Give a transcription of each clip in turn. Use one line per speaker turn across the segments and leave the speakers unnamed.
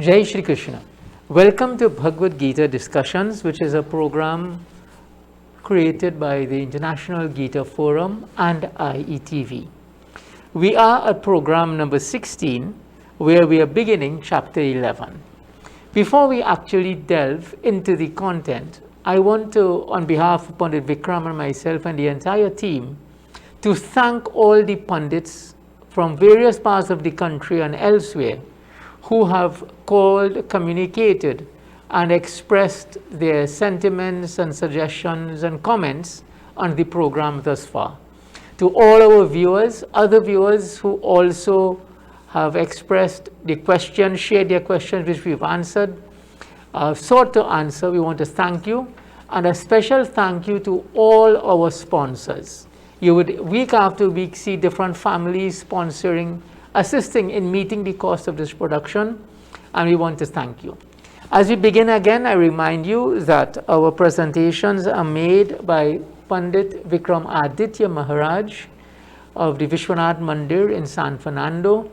Jai Shri Krishna. Welcome to Bhagavad Gita Discussions, which is a program created by the International Gita Forum and IETV. We are at program number 16, where we are beginning chapter 11. Before we actually delve into the content, I want to, on behalf of Pandit Vikram and myself and the entire team, to thank all the Pandits from various parts of the country and elsewhere who have called, communicated, and expressed their sentiments and suggestions and comments on the program thus far. To all our viewers, other viewers who also have expressed the questions, shared their questions which we've answered, sought to answer, we want to thank you. And a special thank you to all our sponsors. You would week after week see different families sponsoring, assisting in meeting the cost of this production, and we want to thank you. As we begin again, I remind you that our presentations are made by Pandit Vickramaditya Maharaj of the Vishwanath Mandir in San Fernando,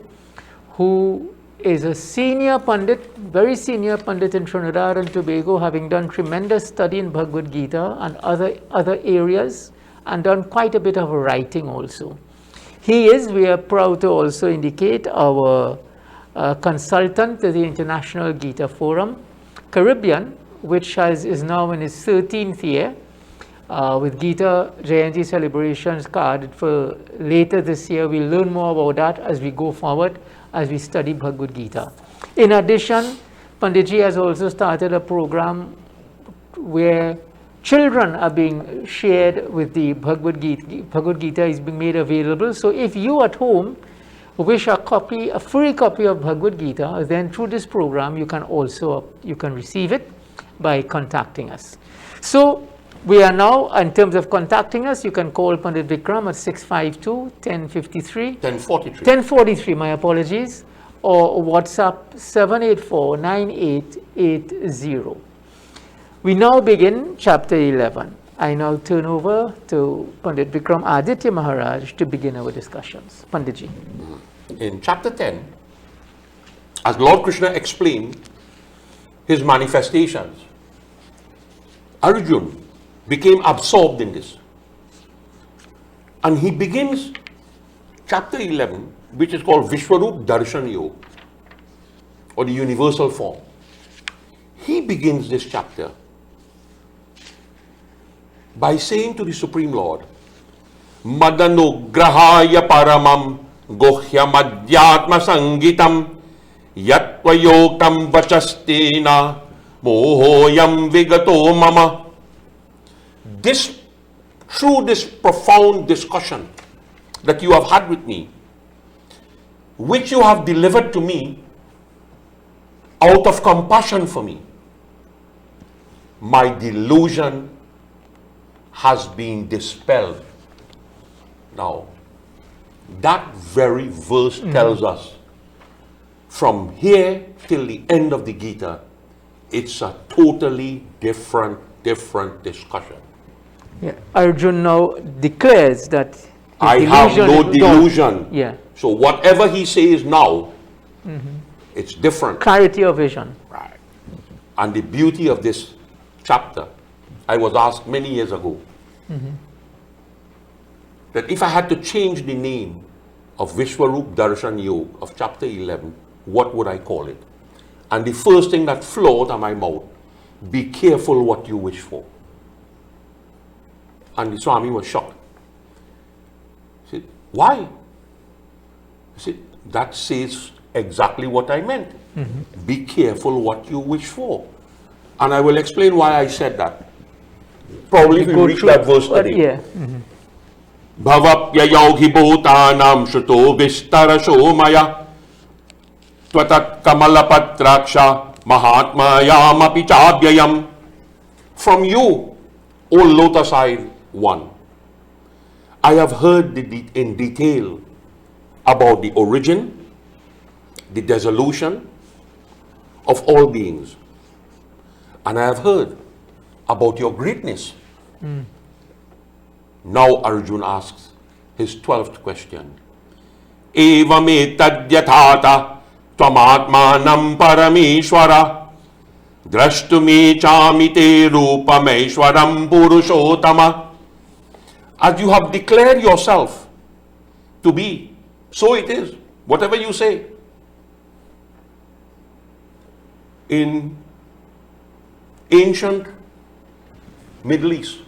who is a senior Pandit, very senior Pandit in Trinidad and Tobago, having done tremendous study in Bhagavad Gita and other areas, and done quite a bit of writing also. He is, we are proud to also indicate, our consultant to the International Gita Forum, Caribbean, which is now in its 13th year, with Gita Jayanti celebrations carded for later this year. We'll learn more about that as we go forward, as we study Bhagavad Gita. In addition, Panditji has also started a program where children are being shared with the Bhagavad Gita. Bhagavad Gita is being made available. So if you at home wish a free copy of Bhagavad Gita, then through this program you can receive it by contacting us. So we are now, in terms of contacting us, you can call Pandit Vikram at 652-1053. 1043, my apologies, or WhatsApp 784-9880. We now begin chapter 11. I now turn over to Pandit Vickramaditya Maharaj to begin our discussions. Panditji.
In chapter 10, as Lord Krishna explained his manifestations, Arjuna became absorbed in this. And he begins chapter 11, which is called Vishwarup Darshan Yoga, or the universal form. He begins this chapter by saying to the Supreme Lord, Madanugrahaya paramam gohyam adhyatma sangitam yatvayoktam vachastena mohoyam vigato mama. Through this profound discussion that you have had with me, which you have delivered to me out of compassion for me, my delusion has been dispelled. Now, that very verse tells us, from here till the end of the Gita, it's a totally different discussion.
Yeah. Arjuna now declares that
I have no delusion.
Yeah.
So whatever he says now, it's different.
Clarity of vision.
Right. And the beauty of this chapter, I was asked many years ago, that if I had to change the name of Vishwarup Darshan Yoga of chapter 11, what would I call it? And the first thing that flowed out of my mouth, be careful what you wish for. And the Swami was shocked. He said, why? He said, that says exactly what I meant. Be careful what you wish for. And I will explain why I said that. Probably we reach that verse today.
Yeah.
Bhavapya yogi bhutanam shuto vistarasho maya tvatat kamalapatraksha mahatma yamapi chabhyayam. From you, O lotus-eyed one, I have heard in detail about the origin, the dissolution of all beings. And I have heard about your greatness. Now Arjuna asks his 12th question. Evam etadyathata Tvamatmanam parameshwara drashtumi chamite rupameshwaram purushottama. As you have declared yourself to be, so it is. Whatever you say. In ancient Middle East,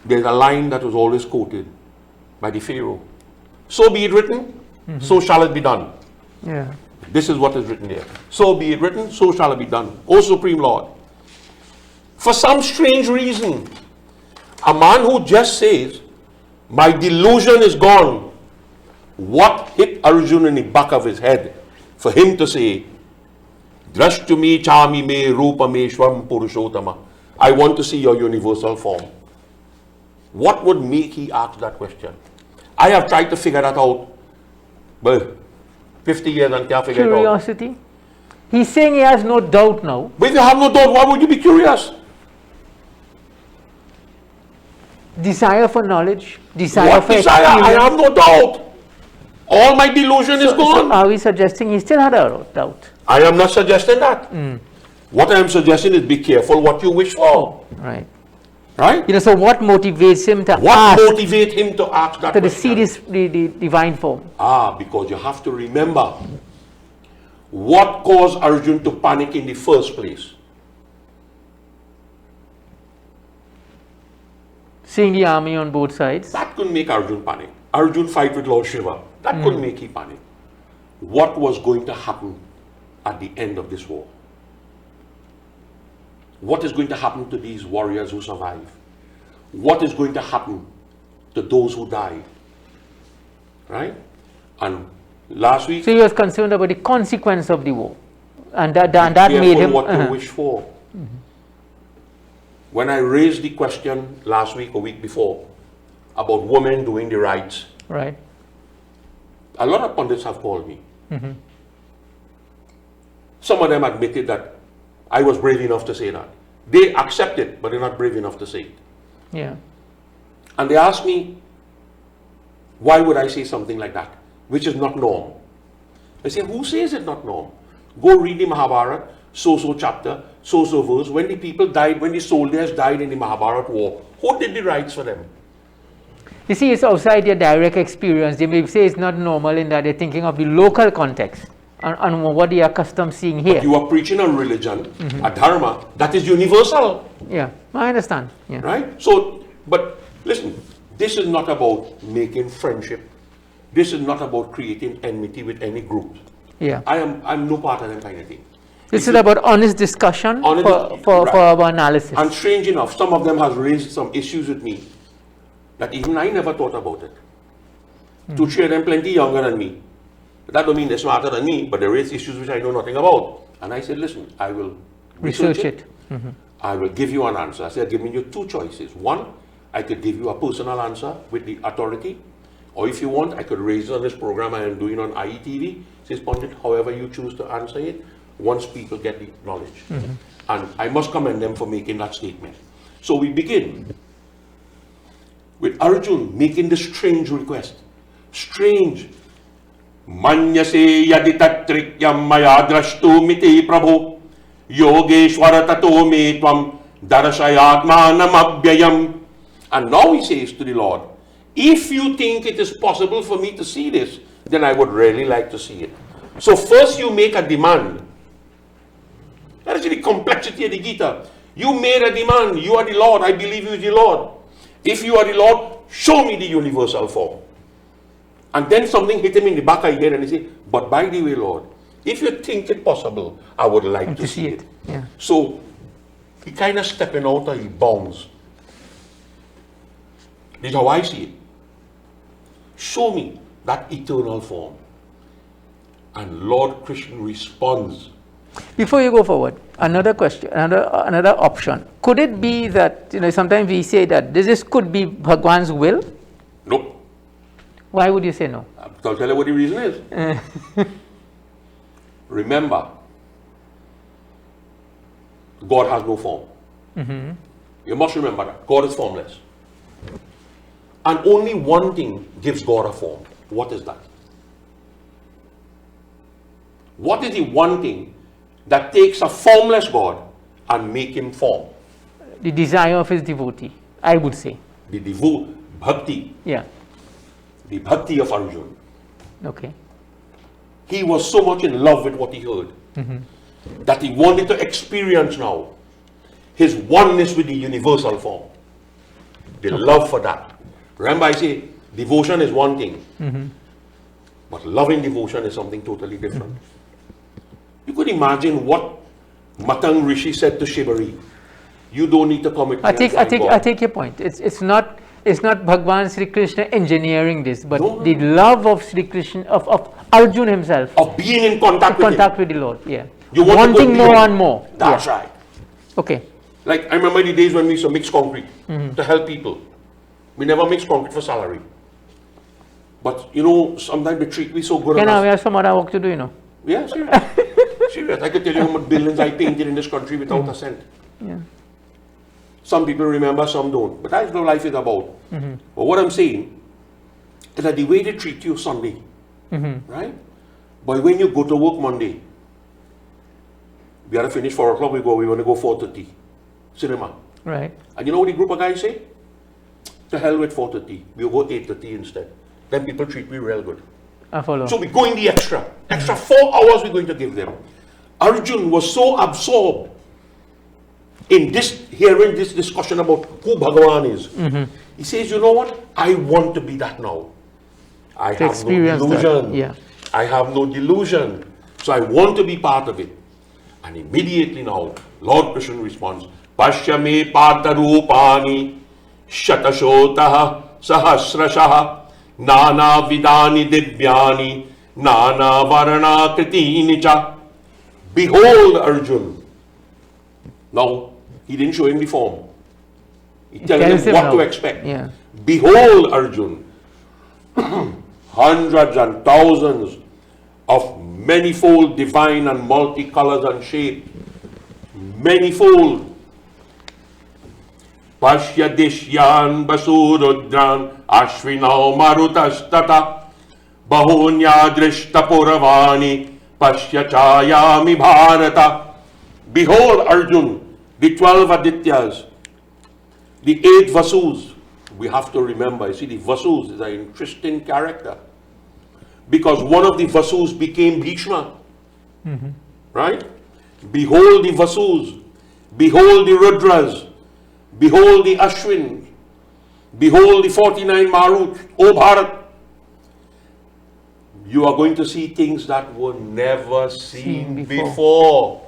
there's a line that was always quoted by the Pharaoh. So be it written, so shall it be done.
Yeah.
This is what is written there. So be it written, so shall it be done. O Supreme Lord. For some strange reason, a man who just says, my delusion is gone. What hit Arjuna in the back of his head for him to say, Drashtumi chami me rupa me shvam purushottama. I want to see your universal form. What would make he ask that question? I have tried to figure that out. Well, 50 years and can't figure it out.
Curiosity. He's saying he has no doubt now.
But if you have no doubt, why would you be curious?
Desire for knowledge. Desire
What
for
desire? I
experience.
have no doubt. All my delusion is
So
gone.
are we suggesting he still had a doubt?
I am not suggesting that. What I am suggesting is be careful what you wish for.
Right.
Right?
You know, so what motivates him to
What
ask,
motivates him to ask that
to see
question?
this the divine form?
Because you have to remember what caused Arjun to panic in the first place.
Seeing the army on both sides.
That couldn't make Arjun panic. Arjun fight with Lord Shiva. That couldn't make him panic. What was going to happen at the end of this war? What is going to happen to these warriors who survive? What is going to happen to those who died? Right? And last week,
So he was concerned about the consequence of the war. And that
be
made
careful
him...
what you wish for. When I raised the question last week or week before about women doing the rights,
Right.
a lot of pundits have called me. Some of them admitted that I was brave enough to say that. They accept it, but they're not brave enough to say it.
Yeah.
And they asked me, why would I say something like that, which is not norm? I say, who says it's not norm? Go read the Mahabharata, so chapter, so verse. When the people died, when the soldiers died in the Mahabharata war, who did the rights for them?
You see, it's outside their direct experience. They may say it's not normal in that they're thinking of the local context and what they are accustomed seeing here.
But you are preaching a religion, a dharma, that is universal.
Yeah, I understand. Yeah.
Right? So, but listen, this is not about making friendship. This is not about creating enmity with any group.
Yeah.
I'm no part of that kind of thing.
This is about honest discussion for our analysis.
And strange enough, some of them has raised some issues with me that even I never thought about it. Two, three of them plenty younger than me. That don't mean they're smarter than me, but they raise issues which I know nothing about. And I said, listen, I will research it. I will give you an answer. I said, I've given you two choices. One, I could give you a personal answer with the authority. Or if you want, I could raise it on this program I am doing on IETV. Says Pundit, however you choose to answer it, once people get the knowledge. And I must commend them for making that statement. So we begin with Arjun making this strange request. Strange. Manyase yaditatrikyam maya drashtumiti prabhu yogeshwara tato me tvam darashayatmanam abhyayam. And now he says to the Lord, if you think it is possible for me to see this, then I would really like to see it. So first you make a demand. That is the complexity of the Gita. You made a demand. You are the Lord. I believe you is the Lord. If you are the Lord, show me the universal form. And then something hit him in the back of his head and he said, but by the way, Lord, if you think it possible, I would like to see it.
Yeah.
So he kind of stepping out of his bounds. This is how I see it. Show me that eternal form. And Lord Krishna responds.
Before you go forward, another question, another option. Could it be that, sometimes we say that this could be Bhagwan's will?
Nope.
Why would you say no?
I'll tell you what the reason is. Remember, God has no form. You must remember that. God is formless. And only one thing gives God a form. What is that? What is the one thing that takes a formless God and make him form?
The desire of his devotee, I would say.
The bhakti.
Yeah.
The bhakti of Arjuna.
Okay.
He was so much in love with what he heard that he wanted to experience now his oneness with the universal form. The love for that. Remember I say, devotion is one thing, but loving devotion is something totally different. You could imagine what Matang Rishi said to Shibari. You don't need to come with me.
I take your point. It's not Bhagwan Sri Krishna engineering this, but
No.
the love of Sri Krishna, of Arjuna himself,
Of being in contact with him.
with the Lord. Yeah.
You want to
Wanting
go
more
beyond.
and more.
That's
Yeah.
right.
Okay.
Like I remember the days when we used to mix concrete to help people. We never mix concrete for salary. But you know, sometimes they treat me so good.
Yeah,
and
now
us-
we have some other work to do, you know.
Yeah, serious. Serious. I could tell you how much billions I painted in this country without a cent.
Yeah.
Some people remember, some don't. But that's what life is about. But what I'm saying is that the way they treat you Sunday, right? But when you go to work Monday, we gotta finish 4 o'clock, we want to go 4:30. Cinema.
Right.
And you know what the group of guys say? To hell with 4:30. We'll go 8:30 instead. Then people treat me real good.
I follow.
So we're going the extra 4 hours we're going to give them. Arjun was so absorbed in hearing this discussion about who Bhagavan is. He says, you know what? I want to be that now. I have no
experience that,
delusion.
yeah.
I have no delusion. So I want to be part of it. And immediately now, Lord Krishna responds, Pashya me partha rupani shatashotaha sahasrashaha nana vidani divyani nana varana kritini cha. Behold, Arjun. Now, he didn't show him the form. He telling
tells
him
him
what to
now.
expect.
Yeah.
Behold, Arjun. Hundreds and thousands of manifold divine and multicolors and shape. Manifold. Pashya dishyan basurudran ashvinau marutastata bahunya drishta puravani pashya chayami bharata. Behold, Arjun, the 12 Adityas, the 8 Vasus. We have to remember, you see, the Vasus is an interesting character. Because one of the Vasus became Bhishma. Right? Behold the Vasus. Behold the Rudras. Behold the Ashwin. Behold the 49 Marut. O Bharat. You are going to see things that were never seen before.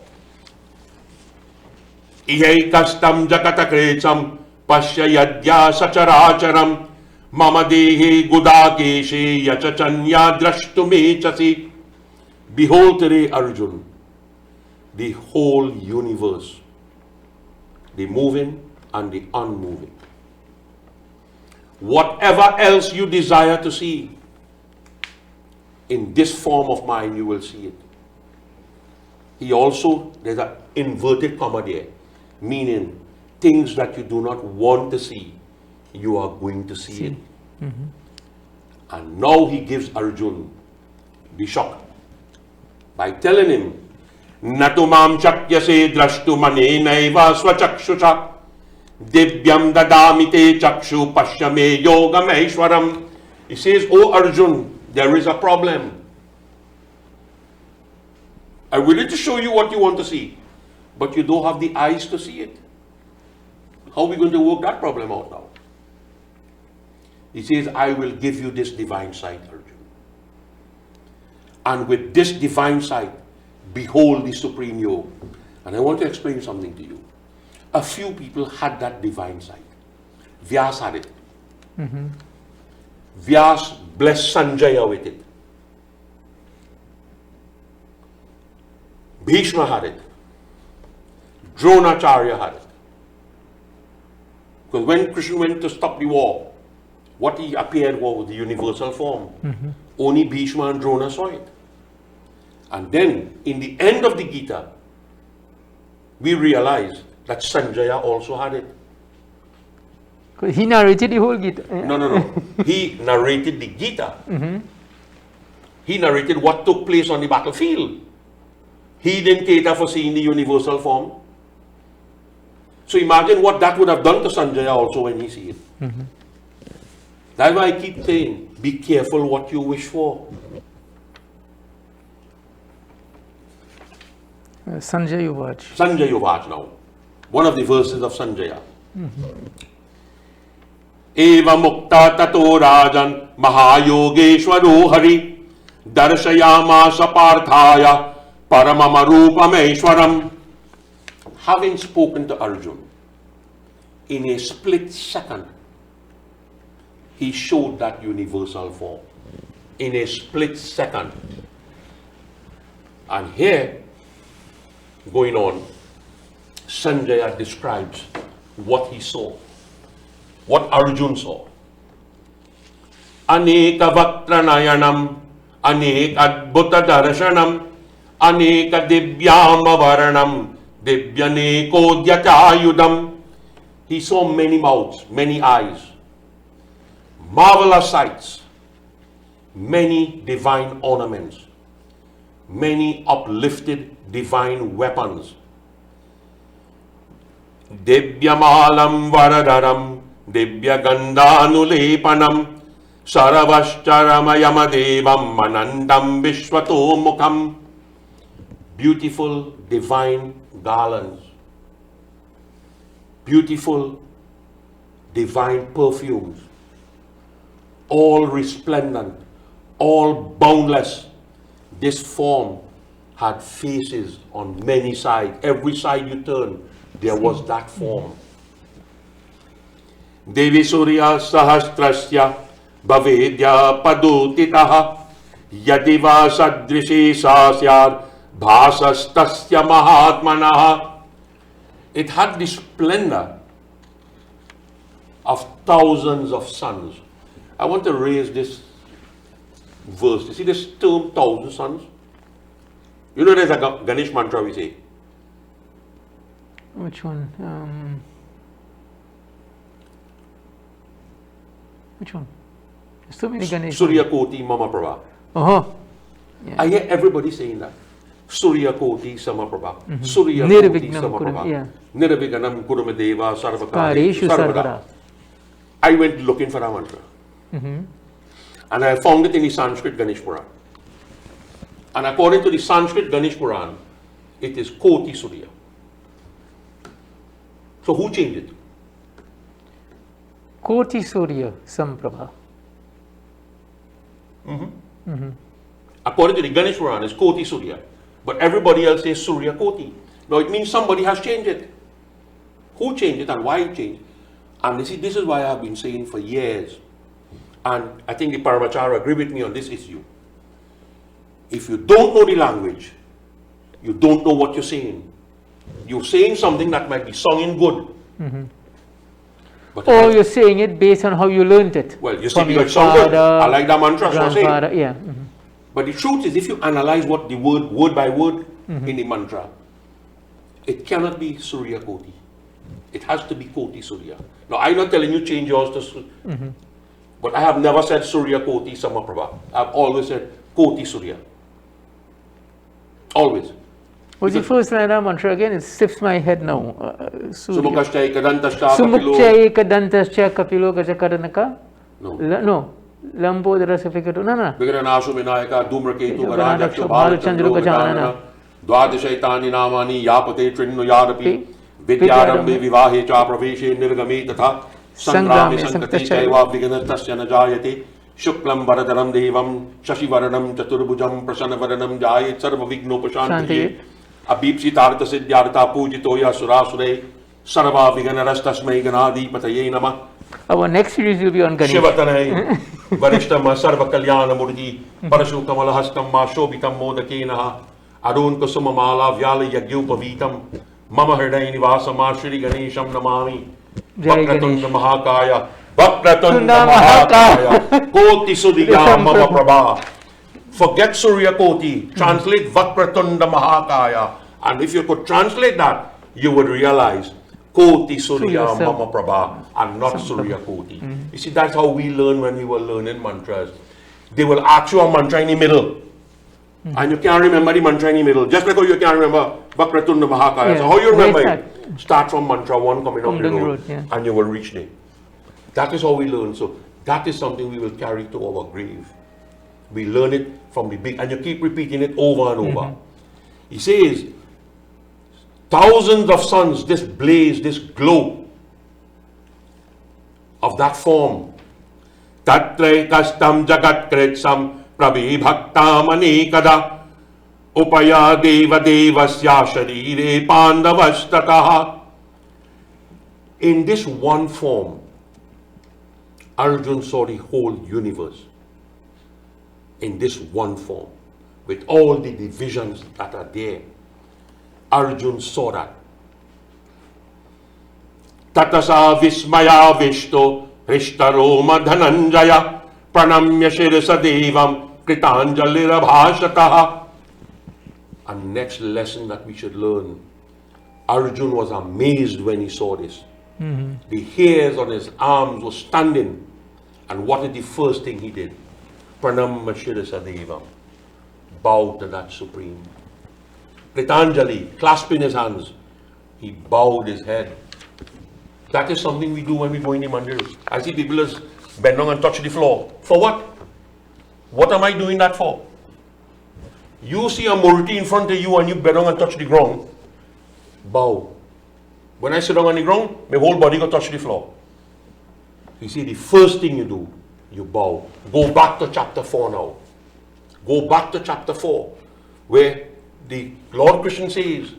Ihekastam jakatakrecam pasya yadya sacharacharam mama dehe gudakeshe yachachanya drashtumechasi. Behold today, Arjun, the whole universe, the moving and the unmoving. Whatever else you desire to see, in this form of mine you will see it. He also, there's an inverted comma there, meaning things that you do not want to see, you are going to see it. And now he gives Arjun the shock by telling him, Natumam chakyase drashtu manenaiva swachakshusha divyam dadamite chakshu pashyame yogam aishwaram. He says, oh Arjun, there is a problem. I'm willing to show you what you want to see, but you don't have the eyes to see it. How are we going to work that problem out now? He says, I will give you this divine sight, Arjun. And with this divine sight, behold the supreme yoga. And I want to explain something to you. A few people had that divine sight. Vyas had it. Vyas blessed Sanjaya with it. Bhishma had it. Dronacharya had it. Because when Krishna went to stop the war, what he appeared was the universal form. Only Bhishma and Drona saw it. And then, in the end of the Gita, we realize that Sanjaya also had it.
He narrated the whole Gita.
No. He narrated the Gita. He narrated what took place on the battlefield. He didn't cater for seeing the universal form. So imagine what that would have done to Sanjaya also when he sees it. That's why I keep saying, be careful what you wish for.
Sanjay Yuvaj.
Sanjay Yuvaj now. One of the verses of Sanjaya. Eva mukta tato rajan mahayogeshwaro hari darshayamasa parthaya paramamarupameishwaram. Having spoken to Arjun, in a split second, he showed that universal form. In a split second. And here, going on, Sanjaya describes what he saw, what Arjun saw. Aneka vatranayanam, anek adbhuta darshanam, aneka divyama varanam, divyaneko dhyatayudam. He saw many mouths, many eyes, marvelous sights, many divine ornaments, many uplifted divine weapons. Divyamalam varadaram, divyagandhanulepanam, saravashcharamayamadevam manandam vishwato mukham. Beautiful divine garlands, beautiful divine perfumes, all resplendent, all boundless. This form had faces on many sides. Every side you turn, there was that form. Devi Surya Sahasrasya Bhavedya Padutitaha Yadiva Sadrishi Sasyar Bhasastasya Mahatmanaha. It had the splendor of thousands of suns. I want to raise this verse. You see this term, thousand suns? You know there's a Ganesh mantra we say.
Which one? Which one? There's so many Ganesh.
Surya Koti Mama Prabha.
Yeah.
I hear everybody saying that. Surya Koti Sama Prabha. Surya Koti
Nirvignam
Sama
kurum,
Prabha.
yeah.
Nirvignam Kurumadeva
Kareshu
Sarvakareshu Sarvada.
Sarvada.
I went looking for that mantra. And I found it in the Sanskrit Ganesh Puran. And according to the Sanskrit Ganesh Puran, it is Koti Surya. So who changed it?
Koti Surya Samprabha.
According to the Ganesh Puran, it's Koti Surya. But everybody else says Surya Koti. Now it means somebody has changed it. Who changed it and why it changed? And you see, this is why I've been saying for years. And I think the Paramachara agree with me on this issue. If you don't know the language, you don't know what you're saying. You're saying something that might be sounding good. But
Or you're saying it based on how you learned it.
well, you say it sounds good. I like that mantra, so I say it.
Yeah.
But the truth is, if you analyze what the word by word in the mantra, it cannot be Surya Koti. It has to be Koti Surya. Now, I'm not telling you change yours to but I have never said Surya Koti Samaprabha. I've always said Koti Surya. Always.
What's the first line of that mantra again? It slips my head now.
Sumukashtai Kadantascha Kapilo.
Sumukchai Kadantascha Kapilo Gajakaranaka?
No.
No. Lambo the Rasificato. No.
Vigranasu Vinayaka Dhumraketu
Vigranaksha
Garajaksha
Bhalachandra
Bhalachandra
Gajanana.
Dvadashaitani Namani Yapate Trinnu Yadapi Vidyarambe Vivahe Cha Praveshe Nirgame Tatha Sangrame Sankate Chaiva Viganatasya Najayate Shuklam Varadaram Devam Shashivaranam Chaturbujam Prasanavaranam Jayet Sarva Vignopashantiye Abhipsi Tartha Siddhyartha Pujitoya Surasure Sarva Viganarastasmai Ganadi Pataye Nama.
Our next series will be on Ganesh.
Shivatanai Varishtam Sarva Kalyana Murti Parashu Kamalahastam Mashobitam Modakenaha Arun Kusumamala Vyala Yagyupavitam Mama Hriday Nivasama Shri Ganesham Namami Vakratunda Mahakaya Vakratunda Mahakaya Koti Surya Mama Prabha. Forget Surya Koti, translate Vakratunda Mahakaya, and if you could translate that, you would realize Koti Surya Mama Prabha and not Surya Koti. You see, that's how we learn when we were learning mantras. They will ask you a mantra in the middle. And you can't remember the mantra in the middle. Just like how you can't remember Vakratunda Mahakaya.
Yeah.
So how you remember
Right
it? Start from mantra 1 coming up the road,
yeah.
and you will reach there. That is how we learn. So that is something we will carry to our grave. We learn it from the big, and you keep repeating it over and over. He says, thousands of suns, this blaze, this glow of that form. Tatre kastam jagat kretsam prabhibhaktam anikada upaya deva devasya sharire pandavastataha. In this one form, Arjuna saw the whole universe. In this one form, with all the divisions that are there, Arjuna saw that. Tatasa vismaya vishto rishtaroma dhananjaya pranamya shirasa devam kritanjalirabhashataha. And next lesson that we should learn, Arjuna was amazed when he saw this. The hairs on his arms were standing. And what is the first thing he did? Pranamya shirasa devam. Bow to that supreme. Kritanjali, clasping his hands, he bowed his head. That is something we do when we go in the mandir. I see people just bend down and touch the floor. For what? What am I doing that for? You see a murti in front of you and you bend down and touch the ground. Bow. When I sit down on the ground, my whole body go touch the floor. You see, the first thing you do, you bow. Go back to chapter 4 now. Go back to chapter 4, where the Lord Krishna says,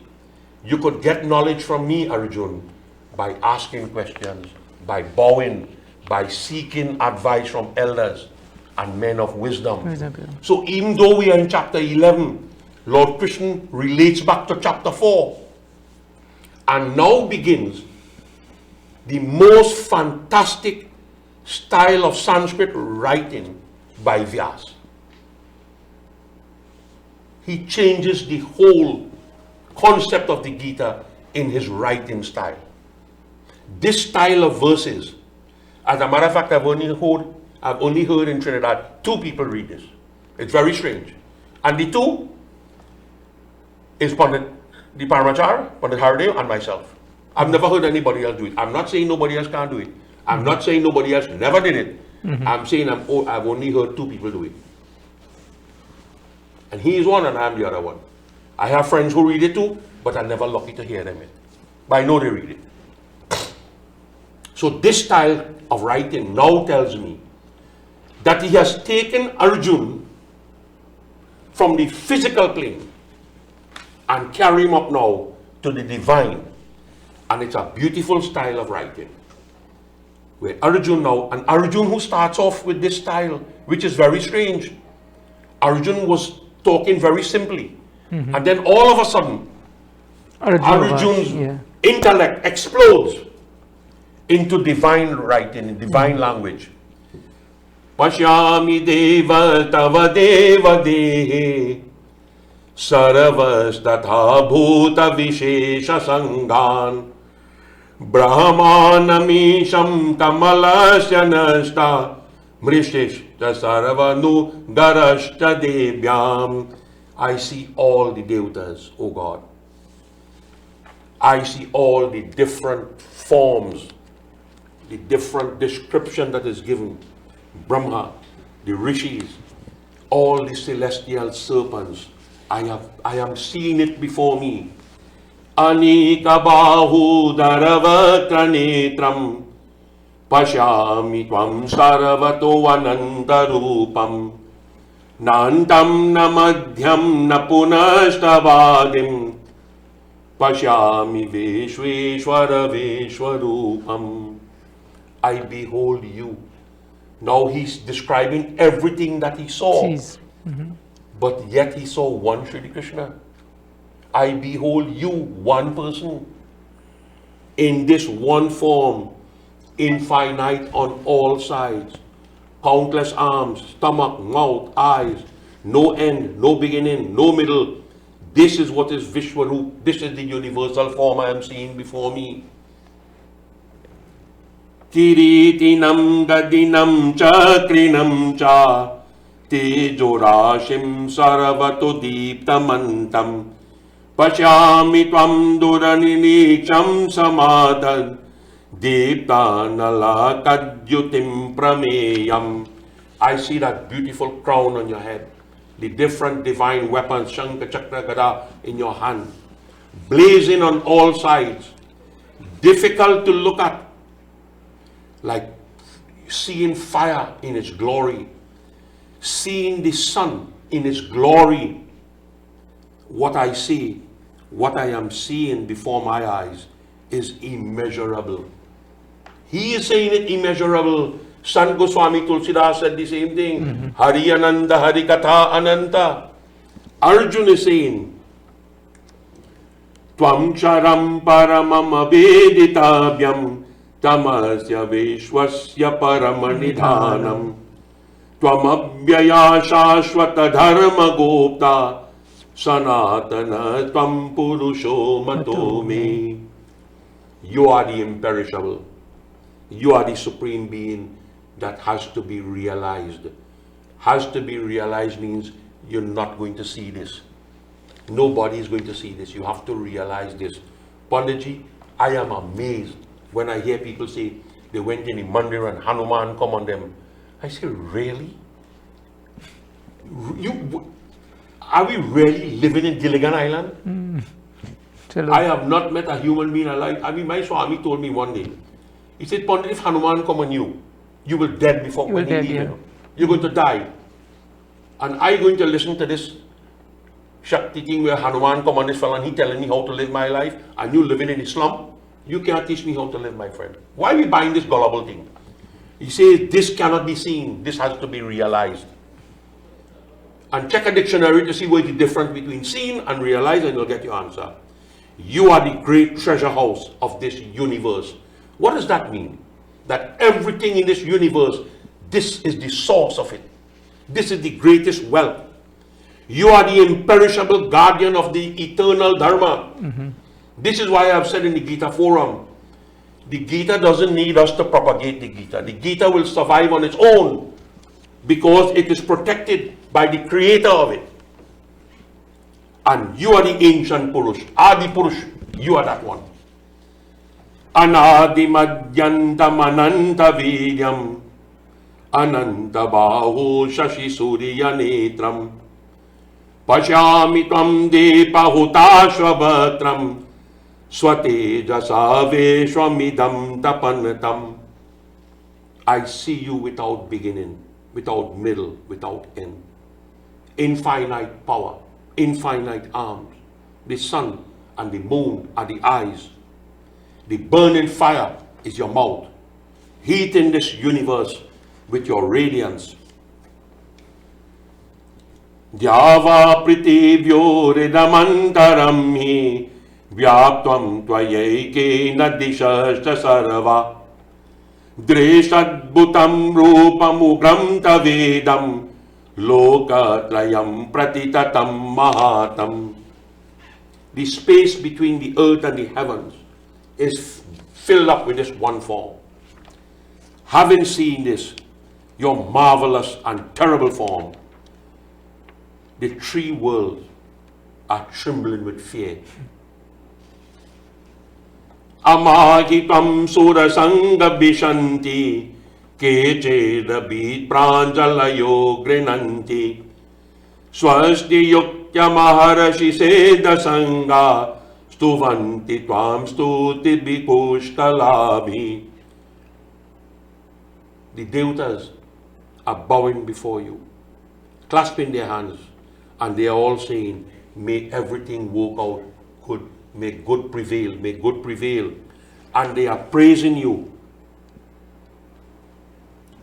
you could get knowledge from me, Arjuna, by asking questions, by bowing, by seeking advice from elders and men of wisdom. So even though we are in chapter 11, Lord Krishna relates back to chapter 4. And now begins the most fantastic style of Sanskrit writing by Vyasa. He changes the whole concept of the Gita in his writing style. This style of verses, as a matter of fact, I've only heard in Trinidad 2 people read this. It's very strange. And the 2 is Pandit the Paramachar, Pandit Haridev, and myself. I've never heard anybody else do it. I'm not saying nobody else can't do it. I'm not saying nobody else never did it. I'm saying I've only heard 2 people do it. And he is one and I'm the other one. I have friends who read it too, but I'm never lucky to hear them yet. But I know they read it. So this style of writing now tells me that he has taken Arjuna from the physical plane and carry him up now to the divine. And it's a beautiful style of writing. Where Arjuna now, and Arjuna who starts off with this style, which is very strange. Arjuna was talking very simply. And then all of a sudden, Arjuna's intellect explodes into divine writing, divine language. Pashyami deva tava deva dehe sarvas tatha bhuta vishesha sanghan brahmanamisham kamalasya nashta mrishishta sarvanu garashta devyam. I see all the devatas, O God. I see all the different forms, the different description that is given. Brahma, the rishis, all the celestial serpents. I am seeing it before me. Anika bahu daravatra netram pashyami tvam sarvato anantarupam nantam na madhyam na punashtavadim pashyami veshveshwara veshwarupam. I behold you. Now he's describing everything that he saw. But yet he saw one Shri Krishna. I behold you, one person, in this one form, infinite on all sides. Countless arms, stomach, mouth, eyes, no end, no beginning, no middle. This is what is Vishwarup. This is the universal form I am seeing before me. Kiritinam gadinam chakrinam cha Tejorashim saravato deeptamantam Pashyami tvam duraniniksham samadad Deeptanala kadyutim prameyam. I see that beautiful crown on your head, the different divine weapons, Shankha, Chakra, Gada in your hand, blazing on all sides, difficult to look at, like seeing fire in its glory, seeing the sun in its glory. What I see, what I am seeing before my eyes is immeasurable. He is saying it immeasurable. Sant Goswami Tulsidas said the same thing. Hari Ananda, Hari Katha Ananta. Arjuna is saying, Tvam charam paramam abeditabhyam tamasya vishwasya paramanidhanam Tvam abhyaya shashvata dharma gopta sanatana tvam purusho mato me. You are the imperishable. You are the supreme being that has to be realized. Has to be realized means you're not going to see this. Nobody is going to see this. You have to realize this. Panditji, I am amazed when I hear people say they went in the mandir and Hanuman come on them. I say, really? Are we really living in Gilligan Island? I have not met a human being alive. I mean, my Swami told me one day, he said, Pandit, if Hanuman come on you, you will dead before when he leave. Yeah. You're going to die. And I'm going to listen to this Shakti thing where Hanuman come on this fellow and he telling me how to live my life, and you living in Islam, you can't teach me how to live, my friend. Why are we buying this gullible thing? He says, this cannot be seen. This has to be realized. And check a dictionary to see what is the difference between seen and realized, and you'll get your answer. You are the great treasure house of this universe. What does that mean? That everything in this universe, this is the source of it. This is the greatest wealth. You are the imperishable guardian of the eternal Dharma. This is why I have said in the Gita forum, the Gita doesn't need us to propagate the Gita. The Gita will survive on its own because it is protected by the creator of it. And you are the ancient Purush, Adi Purush, you are that one. Anadi Madhyantam Ananta Vidyam Ananta Bahu Shashi Surya Netram Pashyami Tvam Depa Hutashvabatram Swatejasa Veshwamidam Tapanatam. I see you without beginning, without middle, without end. Infinite power, infinite arms. The sun and the moon are the eyes. The burning fire is your mouth. Heating this universe with your radiance. Dhyava pritibhyo ridamantaram hi vyaptvam tvayaike nadishashta sarva dreshadbhutam rupam ugram tavedam lokatrayam pratitatam mahatam. The space between the earth and the heavens is filled up with this one form. Having seen this, your marvelous and terrible form, the three worlds are trembling with fear. Amahitam sura sangha bishanti keche rabit pranjalayo grinanti swasti yuktya maharashi seda sangha stuvanti tvam stuti bikushkalabhi. The devatas are bowing before you, clasping their hands, and they are all saying, may everything work out good, may good prevail, may good prevail. And they are praising you.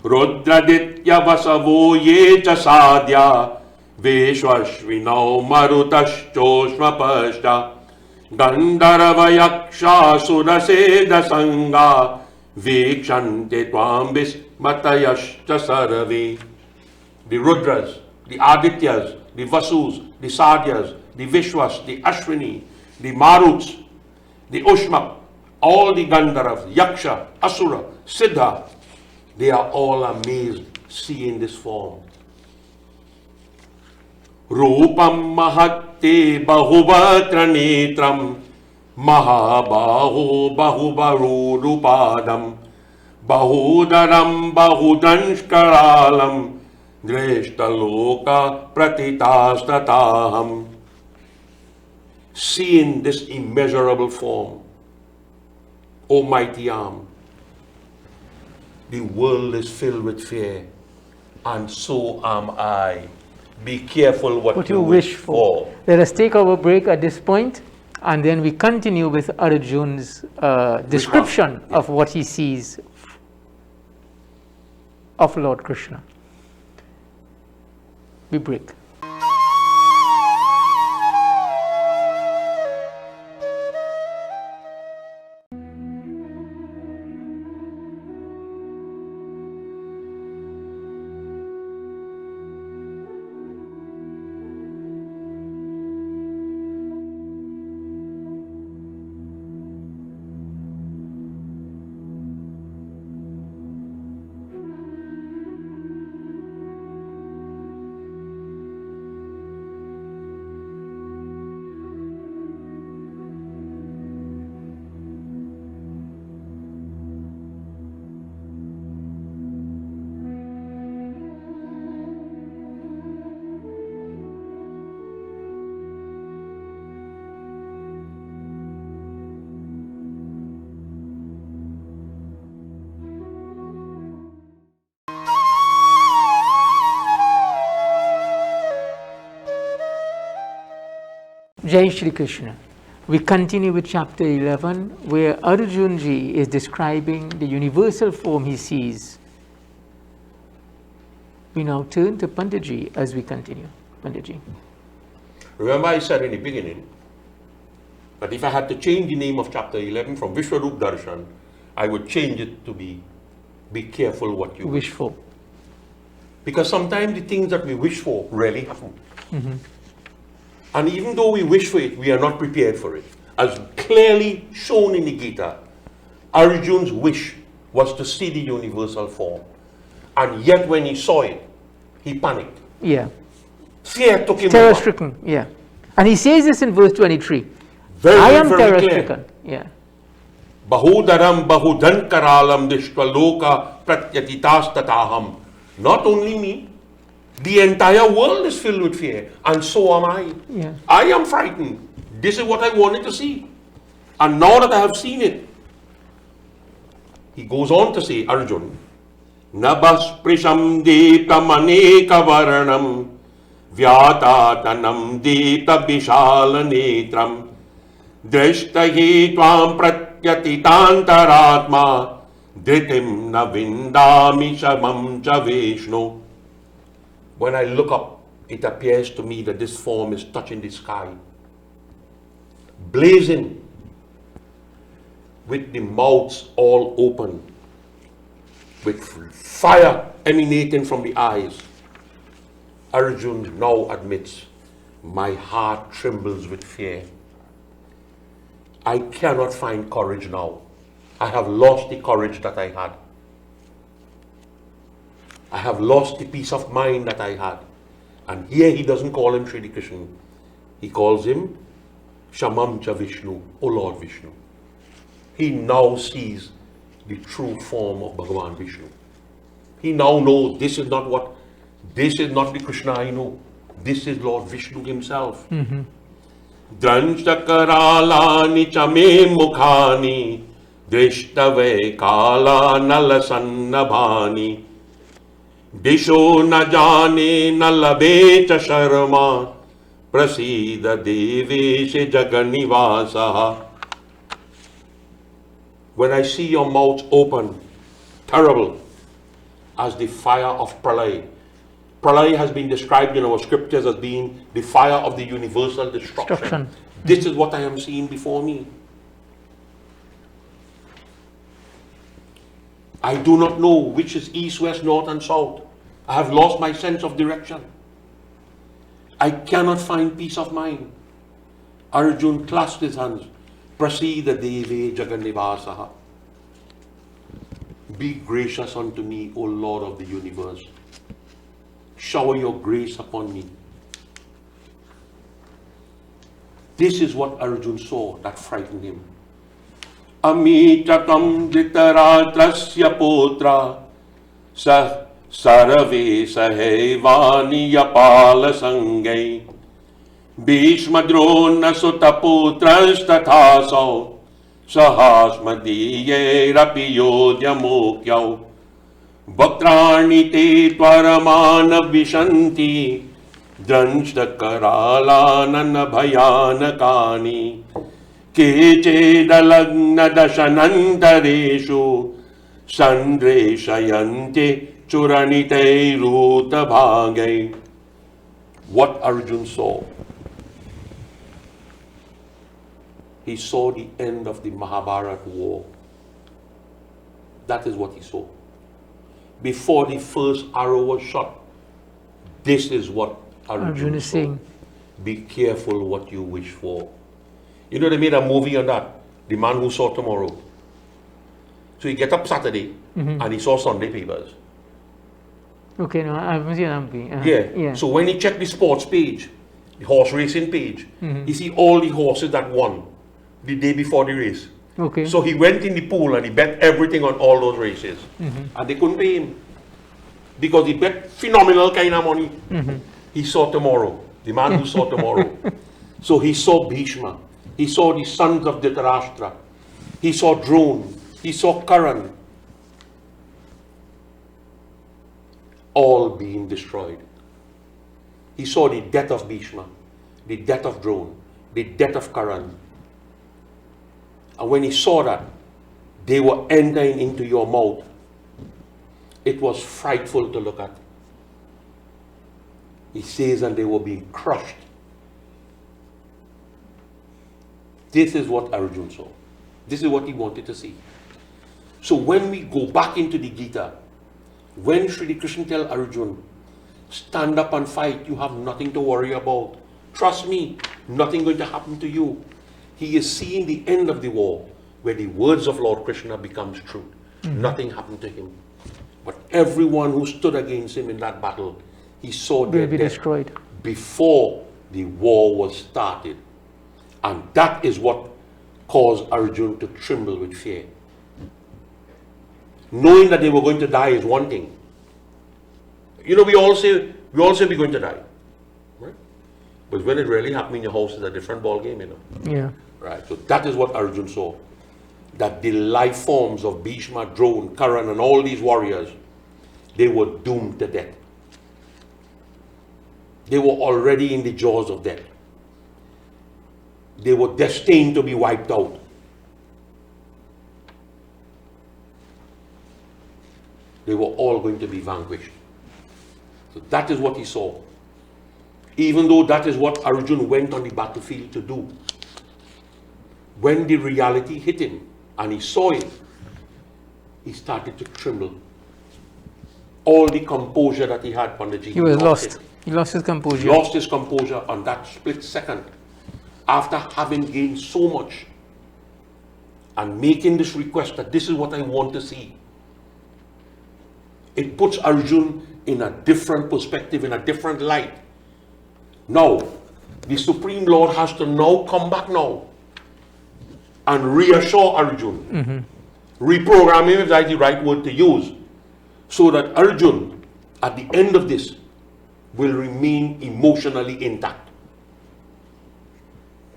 Rudraditya vasavo ye cha sadhya veshwashvinau marutashchoshmapashta Gandharva yaksha suraseda sangha vikshante tvambis matayashcha sarave. The Rudras, the Adityas, the Vasus, the Sadhyas, the Vishwas, the Ashwini, the Maruts, the Ushmak, all the Gandharvas, Yaksha, Asura, Siddha, they are all amazed seeing this form. Rupam Mahatte Bahubatra Netram Mahabaho Bahubarudupadam Bahudaram Bahudanshkaralam Dreshtaloka Pratitastataham. Seeing this immeasurable form, almighty arm, the world is filled with fear, and so am I. Be careful what you wish for.
Let us take our break at this point, and then we continue with Arjun's description of what he sees of Lord Krishna. We break. Jai Shri Krishna. We continue with chapter 11, where Arjunji is describing the universal form he sees. We now turn to Panditji as we continue. Panditji.
Remember I said in the beginning that if I had to change the name of chapter 11 from Vishwarup Darshan, I would change it to be careful what you
Wish for.
Because sometimes the things that we wish for really happen. And even though we wish for it, we are not prepared for it. As clearly shown in the Gita, Arjun's wish was to see the universal form. And yet when he saw it, he panicked.
Yeah.
Fear took him
Terror
over.
stricken. Yeah. And he says this in verse 23.
Very,
I am
very
terror
clear.
stricken. Yeah.
Bahudaram bahudankaralam dishtvaloka pratyatitastataham. Not only me, the entire world is filled with fear, and so am I.
Yeah.
I am frightened. This is what I wanted to see. And now that I have seen it, he goes on to say, Arjun, Nabas prisham deepta maneka varanam vyatatanam deepta vishala netram drishtahi tvam pratyatitantaratma dritim na vindami shamam cha Vishnu. When I look up, it appears to me that this form is touching the sky, blazing, with the mouths all open, with fire emanating from the eyes. Arjun now admits, my heart trembles with fear. I cannot find courage now. I have lost the courage that I had. I have lost the peace of mind that I had. And here he doesn't call him Shri Krishna. He calls him Shamam Cha Vishnu, O Lord Vishnu. He now sees the true form of Bhagavan Vishnu. He now knows this is not the Krishna I know. This is Lord Vishnu himself. Dranchakaralani chame mukhani drishtave kala nalasannabhani Disho na jane na labe cha sharma prasida deveshe jaganivasaha. When I see your mouth open, terrible, as the fire of Pralay. Pralay has been described in our scriptures as being the fire of the universal destruction. This is what I am seeing before me. I do not know which is east, west, north, and south. I have lost my sense of direction. I cannot find peace of mind. Arjun clasped his hands. Prasida Deve Jaganivasaha. Be gracious unto me, O Lord of the universe. Shower your grace upon me. This is what Arjun saw that frightened him. Amitakam Dhritarashtrasya putra sa sarve sahevani yapala sangai Bhishma Drona sutta putras tathaso sahasmadiye rapiyodya mukyau Bhaktrani te tvaramana vishanti Dranshta karalanana bhayanakani Kechedalagna dashanantareshu Sandreshayante churanite ruta bhagai. What Arjun saw? He saw the end of the Mahabharata war. That is what he saw. Before the first arrow was shot, this is what Arjun
is
saw.
saying.
Be careful what you wish for. You know, they made a movie on that, The Man Who Saw Tomorrow. So he get up Saturday and he saw Sunday papers.
Okay, no, I haven't seen that movie.
Yeah. So when he checked the sports page, the horse racing page, he see all the horses that won the day before the race.
Okay.
So he went in the pool and he bet everything on all those races. And they couldn't pay him. Because he bet phenomenal kind of money. He saw tomorrow. The man who saw tomorrow. So he saw Bhishma. He saw the sons of Dhritarashtra. He saw Drona. He saw Karan. All being destroyed. He saw the death of Bhishma, the death of Drona, the death of Karan. And when he saw that, they were entering into your mouth. It was frightful to look at. He says, and they were being crushed. This is what Arjun saw. This is what he wanted to see. So when we go back into the Gita, when Sri Krishna tells Arjun, stand up and fight, you have nothing to worry about. Trust me, nothing going to happen to you. He is seeing the end of the war, where the words of Lord Krishna becomes truth. Nothing happened to him. But everyone who stood against him in that battle, he saw their
be
death
destroyed
before the war was started. And that is what caused Arjun to tremble with fear. Knowing that they were going to die is one thing. You know, we all say we're going to die. Right? But when it really happened in your house, it's a different ball game, you know.
Yeah.
Right. So that is what Arjun saw. That the life forms of Bhishma, Drona, Karan, and all these warriors, they were doomed to death. They were already in the jaws of death. They were destined to be wiped out. They were all going to be vanquished. So that is what he saw. Even though that is what Arjun went on the battlefield to do. When the reality hit him and he saw it, he started to tremble. All the composure that he had, Panditji,
He was lost. He lost his composure.
He lost his composure on that split second. After having gained so much and making this request that this is what I want to see. It puts Arjun in a different perspective, in a different light. Now, the Supreme Lord has to now come back now and reassure Arjun. Reprogram him, if that's the right word to use, so that Arjun, at the end of this, will remain emotionally intact.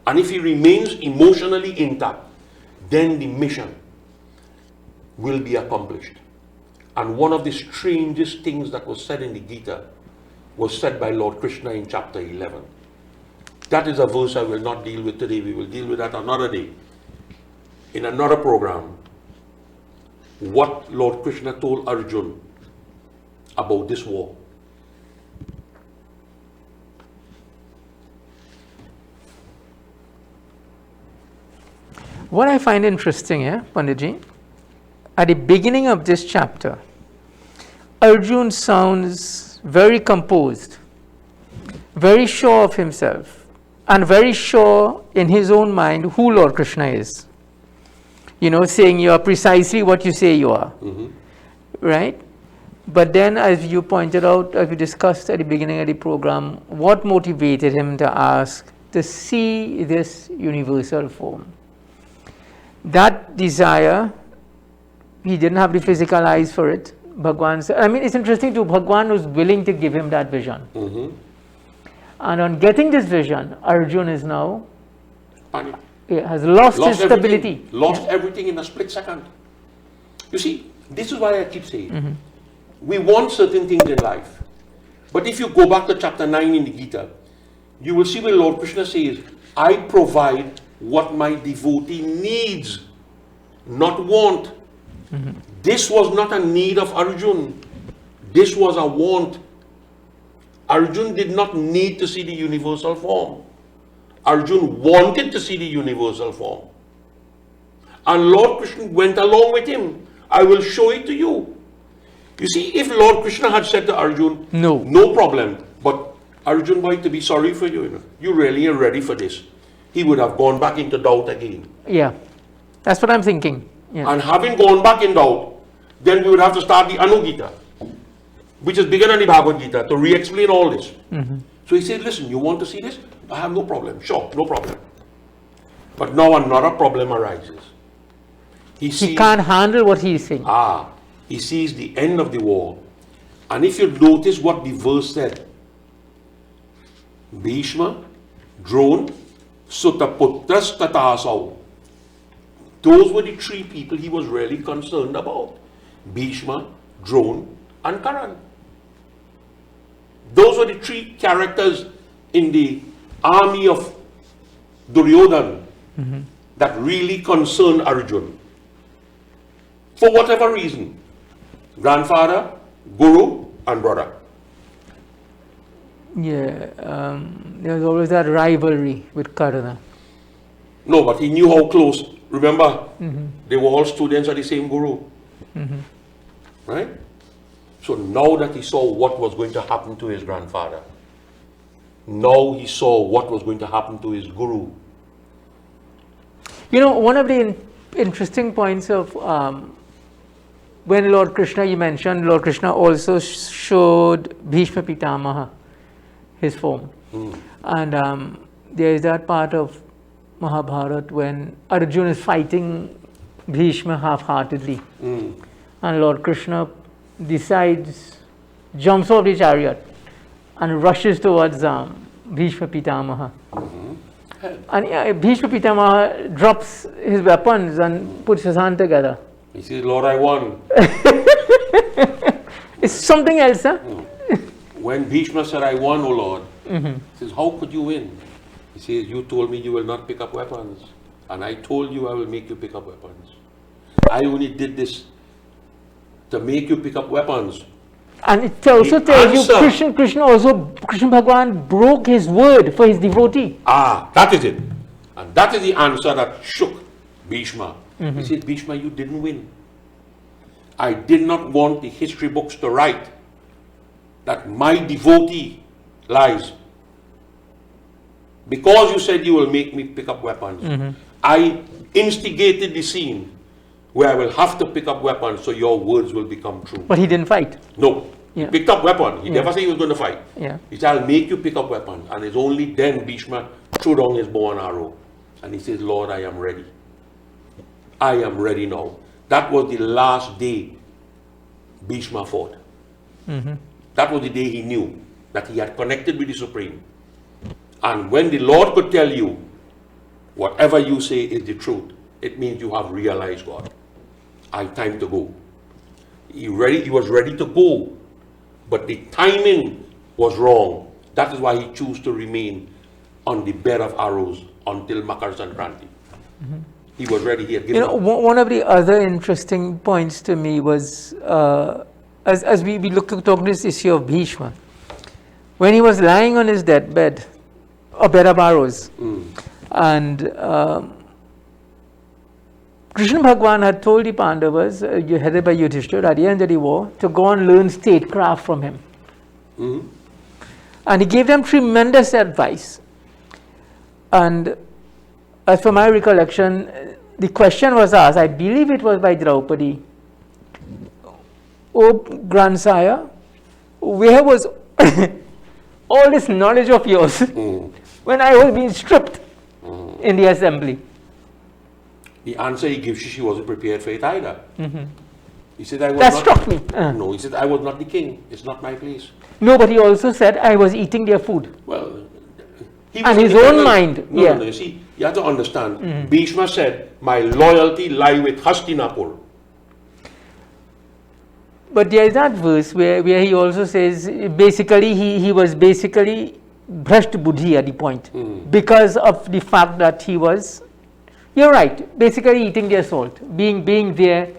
And if he remains emotionally intact, then the mission will be accomplished. And one of the strangest things that was said in the Gita was said by Lord Krishna in chapter 11. That is a verse I will not deal with today. We will deal with that another day, in another program. What Lord Krishna told Arjun about this war.
What I find interesting here, Panditji, at the beginning of this chapter, Arjun sounds very composed, very sure of himself, and very sure in his own mind who Lord Krishna is. You know, saying you are precisely what you say you are. Right? But then, as you pointed out, as we discussed at the beginning of the program, what motivated him to ask to see this universal form. That desire, he didn't have the physical eyes for it. Bhagwan said, I mean, it's interesting too, Bhagwan was willing to give him that vision. And on getting this vision, Arjun is now, has lost his stability.
Lost everything in a split second. You see, this is why I keep saying, we want certain things in life. But if you go back to chapter 9 in the Gita, you will see where Lord Krishna says, I provide what my devotee needs, not want. This was not a need of Arjun. This was a want. Arjun did not need to see the universal form. Arjun wanted to see the universal form. And Lord Krishna went along with him. I will show it to you. You see, if Lord Krishna had said to Arjun, no problem, but Arjun, boy, to be sorry for you, you really are ready for this, he would have gone back into doubt again.
Yeah, that's what I'm thinking. Yeah.
And having gone back in doubt, then we would have to start the Anugita, which is bigger than the Bhagavad Gita, to re-explain all this. So he said, listen, you want to see this? I have no problem. Sure, no problem. But now another problem arises.
He can't handle what he is saying.
He sees the end of the war. And if you notice what the verse said, Bhishma, Drona, Sutaputras Tatasau. Those were the three people he was really concerned about. Bhishma, Drona, and Karan. Those were the three characters in the army of Duryodhana that really concerned Arjuna. For whatever reason. Grandfather, guru, and brother.
Yeah, there was always that rivalry with Karna.
No, but he knew how close. Remember, they were all students of the same guru. Right? So now that he saw what was going to happen to his grandfather, now he saw what was going to happen to his guru.
You know, one of the interesting points of when Lord Krishna, you mentioned, Lord Krishna also showed Bhishma Pitamaha his form. And there is that part of Mahabharata when Arjuna is fighting Bhishma half-heartedly. And Lord Krishna decides, jumps off the chariot and rushes towards Bhishma Pitamaha. And Bhishma Pitamaha drops his weapons and puts his hand together.
He says, Lord, I won.
It's something else, huh?
When Bhishma said, I won, O Lord, he says, how could you win? He says, you told me you will not pick up weapons. And I told you I will make you pick up weapons. I only did this to make you pick up weapons.
And it also tells you Krishna Bhagwan broke his word for his devotee.
That is it. And that is the answer that shook Bhishma. He said, Bhishma, you didn't win. I did not want the history books to write that my devotee lies. Because you said you will make me pick up weapons, I instigated the scene where I will have to pick up weapons so your words will become true.
But he didn't fight.
No. He picked up weapons. He never said he was going to fight. He said, I'll make you pick up weapons. And it's only then Bhishma threw down his bow and arrow. And he says, Lord, I am ready. I am ready now. That was the last day Bhishma fought. That was the day he knew that he had connected with the Supreme. And when the Lord could tell you, whatever you say is the truth, it means you have realized God. I time to go. He was ready to go, but the timing was wrong. That is why he chose to remain on the bed of arrows until Makar Sankranti. He was ready. He had given up.
One of the other interesting points to me was, as we talk this issue of Bhishma, when he was lying on his deathbed, a bed of arrows, and Krishna Bhagwan had told the Pandavas, headed by Yudhishthira, at the end of the war, to go and learn statecraft from him. And he gave them tremendous advice. And as for my recollection, the question was asked, I believe it was by Draupadi, "O grandsire, where was all this knowledge of yours when I was being stripped in the assembly?
The answer he gives you, she wasn't prepared for it either. He said, I was
That
not,
struck me.
No, he said, I was not the king. It's not my place.
No, but he also said I was eating their food.
Well, he
And
was
his
independent.
own mind,
No,
yeah.
no, you see, you have to understand. Bhishma said, my loyalty lie with Hastinapur.
But there is that verse where he also says, basically, he was basically brushed buddhi at the point because of the fact that he was, you're right, basically eating their salt, being there.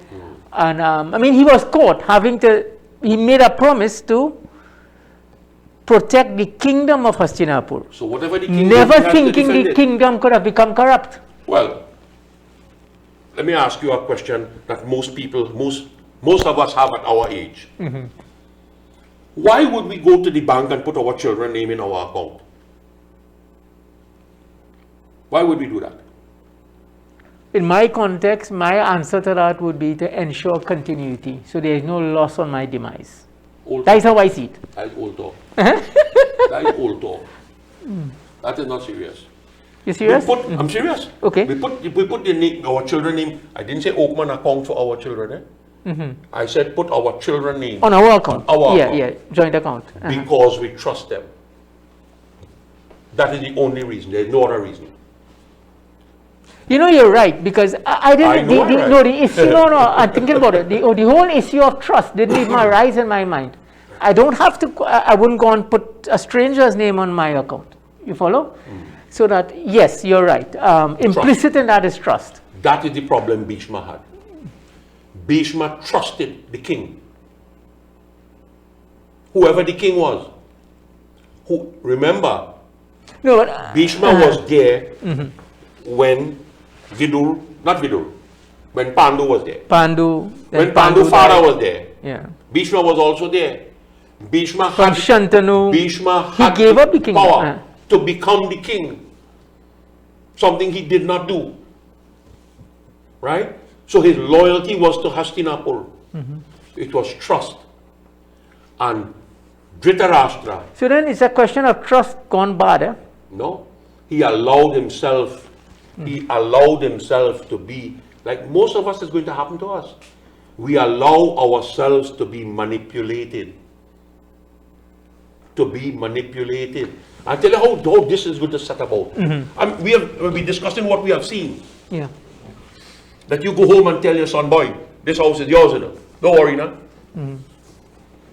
And I mean, he was caught he made a promise to protect the kingdom of Hastinapur.
So whatever the king
Never
did, he had to
thinking
defend
the
it.
kingdom could have become corrupt.
Well, let me ask you a question that most of us have at our age. Why would we go to the bank and put our children's name in our account? Why would we do that?
In my context, my answer to that would be to ensure continuity, so there is no loss on my demise. That is how I see it.
That is old talk. That is old talk. That is not serious.
You serious?
I'm serious.
Okay.
We put the name, our children's name. I didn't say open an account for our children. I said put our children's name
On our account.
On our
yeah,
account.
yeah, joint account.
Because we trust them. That is the only reason. There is no other reason.
You know, you're right, because I didn't. The issue. No, I'm thinking about it. The whole issue of trust didn't even arise in my mind. I don't have to. I wouldn't go and put a stranger's name on my account. You follow? So that yes, you're right. Implicit in that is trust.
That is the problem Bhishma had. Bhishma trusted the king. Whoever the king was. Remember,
No, but,
Bhishma was there when when Pandu was there. When Pandu's father was there.
Yeah.
Bhishma was also there. Bhishma
From
had,
Shantanu,
Bhishma
he
had
gave
the
up the kingdom.
power to become the king. Something he did not do. Right? So his loyalty was to Hastinapur. It was trust. And Dhritarashtra.
So then it's a question of trust gone bad. Eh?
No. He allowed himself to be, like most of us is going to happen to us. We allow ourselves to be manipulated. I tell you how this is going to set about. We'll be discussing what we have seen.
Yeah.
That you go home and tell your son, boy, this house is yours, you know. Don't worry, no.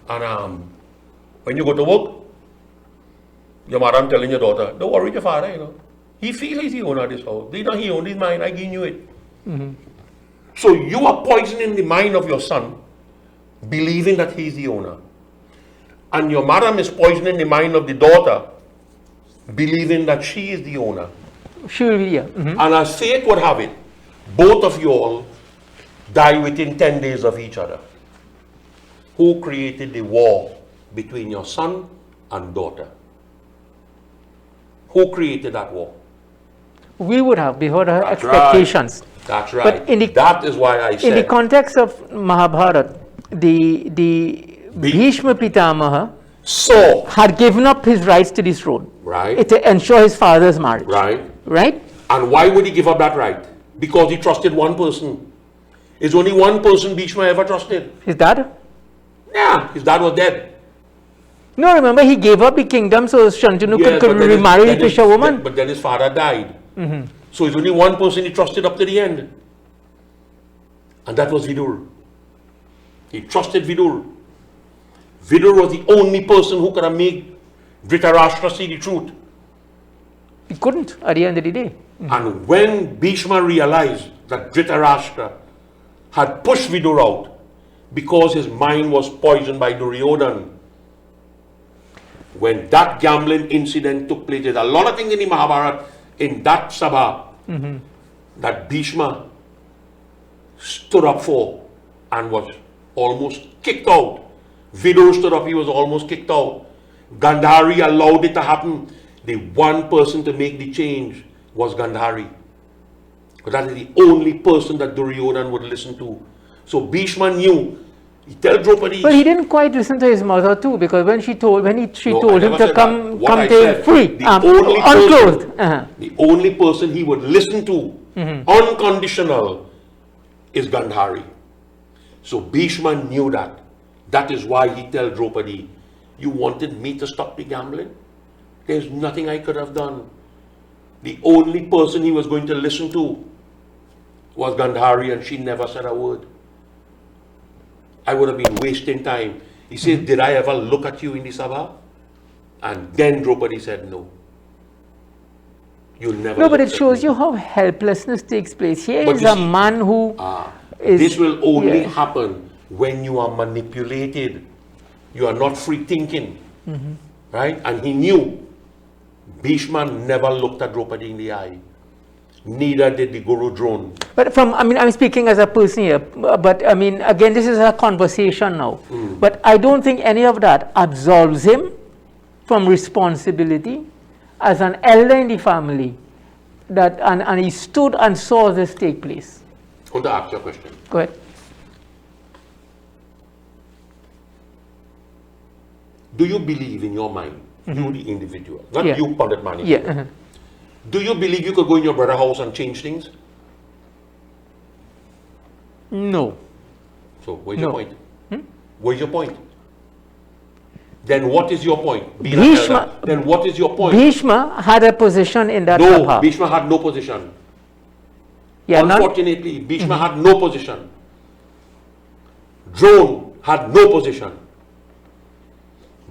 And when you go to work, your mother telling your daughter, don't worry your father, you know. He feels he's the owner of this house. He owns his mind, I give you it. So you are poisoning the mind of your son, believing that he's the owner. And your madam is poisoning the mind of the daughter, believing that she is the owner.
She will be, yeah.
And as fate would have it, both of you all die within 10 days of each other. Who created the war between your son and daughter? Who created that war?
We would have before her expectations.
Right. That's right.
But
that is why I said.
In the context of Mahabharata, the Bhishma Pitamaha had given up his rights to the throne.
Right.
To ensure his father's marriage.
Right.
Right?
And why would he give up that right? Because he trusted one person. There's only one person Bhishma ever trusted.
His dad?
Yeah, his dad was dead.
No, remember he gave up the kingdom so Shantanu could remarry the Pisha woman.
But then his father died. So there's only one person he trusted up to the end. And that was Vidur. He trusted Vidur. Vidur was the only person who could have made Dhritarashtra see the truth.
He couldn't at the end of the day.
And when Bhishma realized that Dhritarashtra had pushed Vidur out because his mind was poisoned by Duryodhana, when that gambling incident took place, there's a lot of things in the Mahabharata, in that Sabha, that Bhishma stood up for and was almost kicked out. Vidur stood up, he was almost kicked out. Gandhari allowed it to happen. The one person to make the change was Gandhari. But that is the only person that Duryodhana would listen to. So Bhishma knew He tells Draupadi.
But he didn't quite listen to his mother too, because when she told
No,
told
I
him
never
to
said
come
that. What I
to
said,
free,
the only
unclothed.
person- The only person he would listen to, unconditional, is Gandhari. So Bhishma knew that. That is why he tells Draupadi, you wanted me to stop the gambling? There's nothing I could have done. The only person he was going to listen to was Gandhari, and she never said a word. I would have been wasting time. He says, did I ever look at you in the Sabha? And then Draupadi said, no. You'll never.
No, but it
look at
shows
me."
you how helplessness takes place. Here
But
is
you
a
see-
man who is.
This will only
yeah.
happen when you are manipulated. You are not free thinking. Right? And he knew. Bhishma never looked at Draupadi in the eye. Neither did the Guru Drone.
But I'm speaking as a person here, but I mean, again, this is a conversation now. But I don't think any of that absolves him from responsibility as an elder in the family. And he stood and saw this take place.
I want to ask you a question.
Go ahead.
Do you believe in your mind, you the individual, not
Yeah.
you, Pandit Maniedeo,
Yeah.
do you believe you could go in your brother's house and change things?
No.
So where's
No.
your point? Where's your point? Then what is your point? Being an
Bhishma-
elder. Then what is your point?
Bhishma had a position in that
No,
sabha.
Bhishma had no position.
Yeah, not,
Unfortunately, Bhishma had no position. Drone had no position.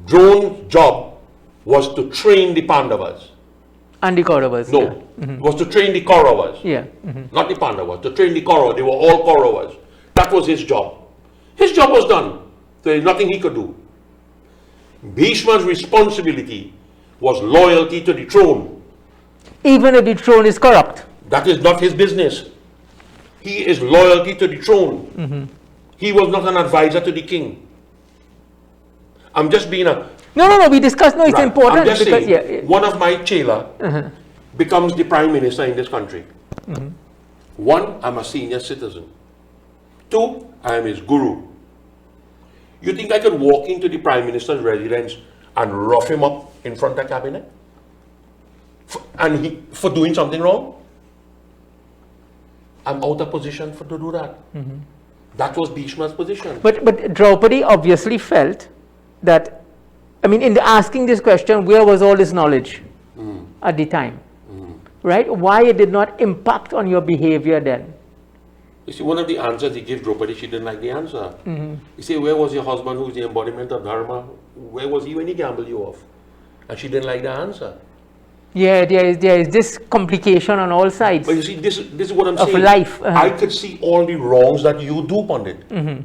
Drone's job was to train the Pandavas.
and the Kauravas.
No,
Yeah.
was to train the Kauravas.
Yeah.
Not the Pandavas, to train the Kauravas. They were all Kauravas. That was his job. His job was done. There is nothing he could do. Bhishma's responsibility was loyalty to the throne.
Even if the throne is corrupt.
That is not his business. He is loyalty to the throne. He was not an advisor to the king. I'm just being a...
No, we discussed, no, it's
Right.
important.
I'm just
because,
saying, one of my chela becomes the prime minister in this country. One, I'm a senior citizen. Two, I am his guru. You think I could walk into the prime minister's residence and rough him up in front of the cabinet? For doing something wrong? I'm out of position to do that. That was Bhishma's position.
But Draupadi obviously felt that, I mean, in asking this question, where was all this knowledge at the time? Right? Why it did not impact on your behavior then?
You see, one of the answers he gave Draupadi, she didn't like the answer. He said, where was your husband who's the embodiment of Dharma? Where was he when he gambled you off? And she didn't like the answer.
Yeah, there is this complication on all sides.
But you see, this is what I'm
Of
saying.
life,
I could see all the wrongs that you do, Pandit.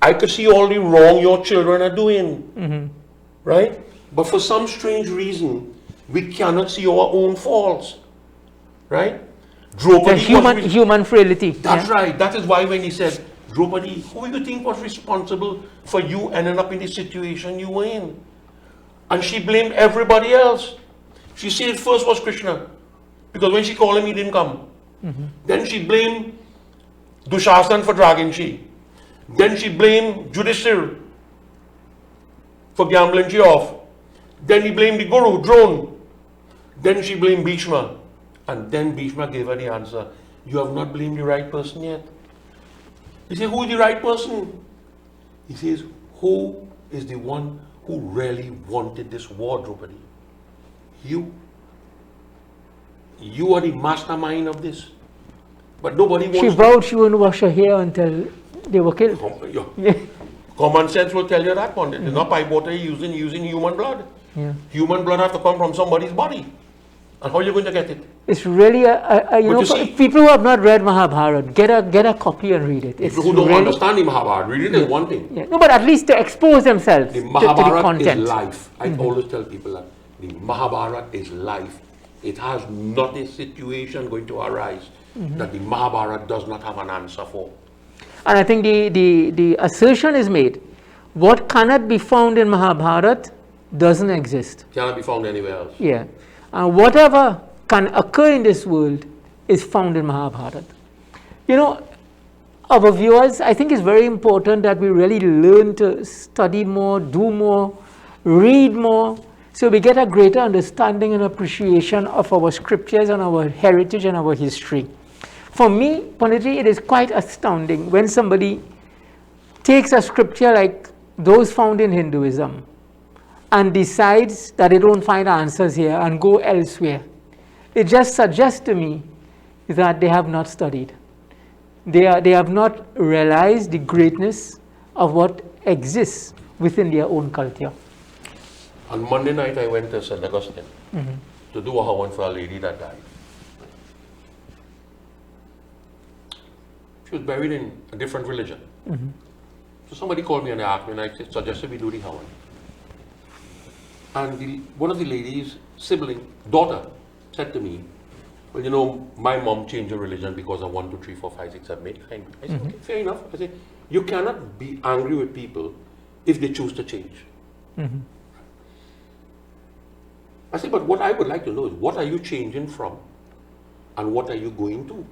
I could see all the wrong your children are doing. Right? But for some strange reason, we cannot see our own faults. Right? Draupadi
Human frailty.
That's right. That is why when he said, Draupadi, who do you think was responsible for you ending up in the situation you were in? And she blamed everybody else. She said first was Krishna, because when she called him, he didn't come. Then she blamed Dushasan for dragging she. Then she blamed Yudhishthira for gambling she off. Then he blamed the Guru, Drone. Then she blamed Bhishma. And then Bhishma gave her the answer. You have not blamed the right person yet. He said, who is the right person? He says, who is the one who really wanted this war, Draupadi? You. You are the mastermind of this. But nobody wants
She vowed she wouldn't wash her hair until they were killed.
Common sense will tell you that one. It's not pipe water using human blood. Human blood has to come from somebody's body. And how are you going to get it?
It's really people who have not read Mahabharata, get a copy and read it. It's
People who don't
really,
understand the Mahabharata, read it is one thing.
Yeah. No, but at least to expose themselves
The
to the
Mahabharata
content.
is life. I always tell people that the Mahabharata is life. It has not a situation going to arise that the Mahabharata does not have an answer for.
And I think the assertion is made, what cannot be found in Mahabharata doesn't exist.
Cannot be found anywhere else.
Yeah. And whatever can occur in this world is found in Mahabharata. You know, our viewers, I think it's very important that we really learn to study more, do more, read more, so we get a greater understanding and appreciation of our scriptures and our heritage and our history. For me, Panditji, it is quite astounding when somebody takes a scripture like those found in Hinduism and decides that they don't find answers here and go elsewhere. It just suggests to me that they have not studied. They have not realized the greatness of what exists within their own culture.
On Monday night, I went to St. Augustine to do a hawan for a lady that died. She was buried in a different religion. So somebody called me and asked me, and I suggested we do the hawan. And one of the lady's daughter, said to me, well, you know, my mom changed her religion because of 1, 2, 3, 4, 5, 6, 7, 8, 9. I said, okay, fair enough. I said, you cannot be angry with people if they choose to change. I said, but what I would like to know is, what are you changing from and what are you going to?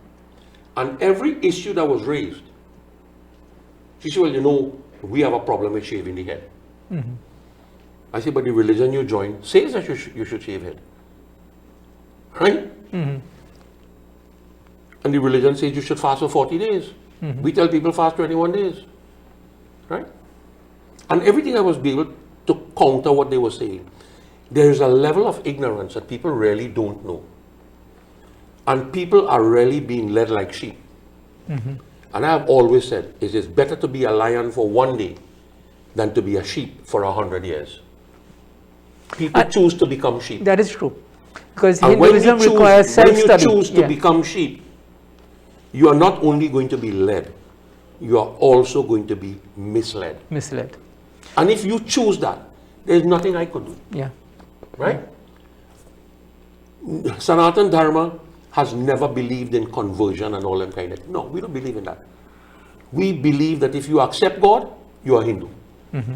And every issue that was raised, she said, well, you know, we have a problem with shaving the head. I said, but the religion you join says that you should shave head. Right? And the religion says you should fast for 40 days. We tell people fast 21 days. Right? And everything I was able to counter what they were saying. There is a level of ignorance that people really don't know. And people are really being led like sheep. And I have always said, it is better to be a lion for 1 day than to be a sheep for 100 years. People choose to become sheep.
That is true. Because Hinduism requires self-study.
When you choose to become sheep, you are not only going to be led, you are also going to be misled. And if you choose that, there's nothing I could do.
Yeah.
Right? Sanatana Dharma has never believed in conversion and all that kind of thing. No, we don't believe in that. We believe that if you accept God, you are Hindu.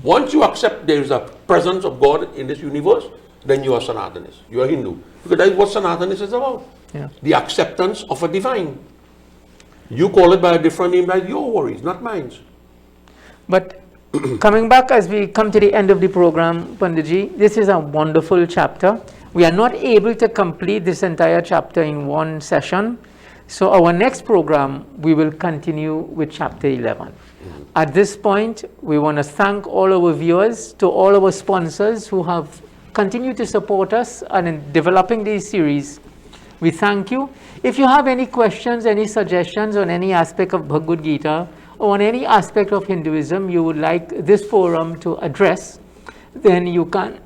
Once you accept there is a presence of God in this universe, then you are Sanatanist. You are Hindu. Because that is what Sanatanist is about.
Yeah.
The acceptance of a divine. You call it by a different name, that's your worries, not mine.
But coming back as we come to the end of the program, Panditji, this is a wonderful chapter. We are not able to complete this entire chapter in one session. So our next program, we will continue with chapter 11. At this point, we want to thank all our viewers, to all our sponsors who have continued to support us and in developing these series. We thank you. If you have any questions, any suggestions on any aspect of Bhagavad Gita or on any aspect of Hinduism you would like this forum to address, then you can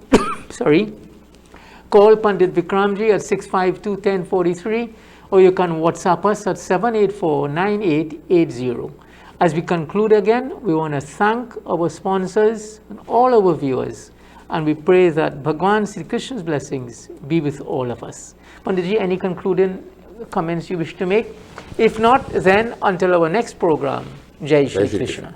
call Pandit Vikramji at 652-1043, or you can WhatsApp us at 784-9880. As we conclude again, we want to thank our sponsors and all our viewers, and we pray that Bhagwan Sri Krishna's blessings be with all of us. Panditji, any concluding comments you wish to make? If not, then until our next program, Jai Shri Krishna.